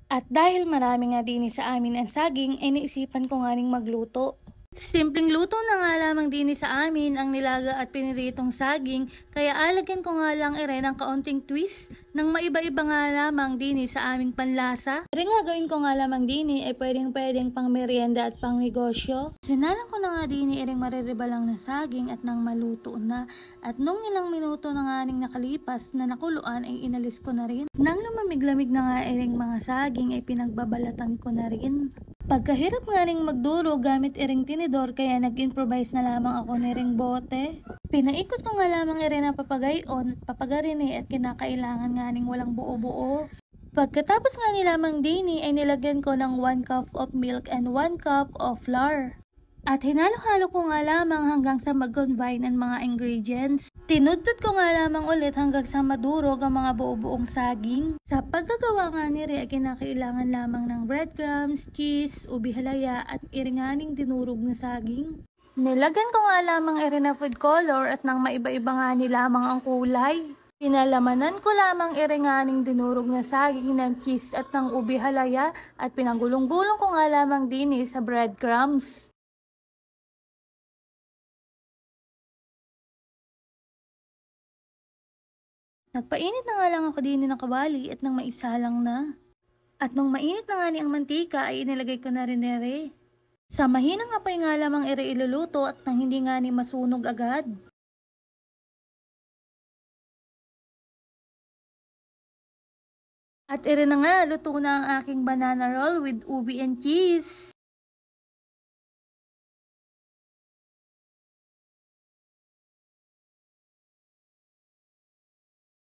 At dahil marami nga din sa amin ang saging, ay naisipan ko nga ring magluto. Simpleng luto na nga lamang din sa amin ang nilaga at piniritong saging, kaya alagyan ko nga lang ng kaunting twist ng maiba-iba nga lamang din sa aming panlasa. Rin nga gawin ko nga lamang din ay pwedeng pang merienda at pang negosyo. Sinalang ko na nga din mariribalang na saging at nang maluto na, at nung ilang minuto na nga nakalipas na nakuluan ay inalis ko na rin. Nang lumamig-lamig na nga mga saging ay pinagbabalatan ko na rin. Pagkahirap nga ring magduro gamit tinidor, kaya nag-improvise na lamang ako bote. Pinaikot ko nga lamang ang papagayon at papagarini at kinakailangan nga walang buo-buo. Pagkatapos nga lamang dini ay nilagyan ko ng 1 cup of milk and 1 cup of flour. At hinalo-halo ko nga lamang hanggang sa mag-combine ang mga ingredients. Tinudtod ko nga lamang ulit hanggang sa madurog ang mga buo-buong saging. Sa paggagawa nga ay kinakailangan lamang ng breadcrumbs, cheese, ubi halaya at iringaning dinurog na saging. Nilagyan ko nga lamang na food color at nang maiba-iba nga lamang ang kulay. Pinalamanan ko lamang iringaning dinurog na saging ng cheese at ng ubi halaya at pinagulong-gulong ko nga lamang din sa breadcrumbs. Nagpainit na nga lang ako din ng kawali at nang maisalang na. At nung mainit na nga ang mantika ay inilagay ko na rin Sa mahinang apoy nga lamang iluluto at nang hindi nga masunog agad. At na nga, luto na ang aking banana roll with ubi and cheese.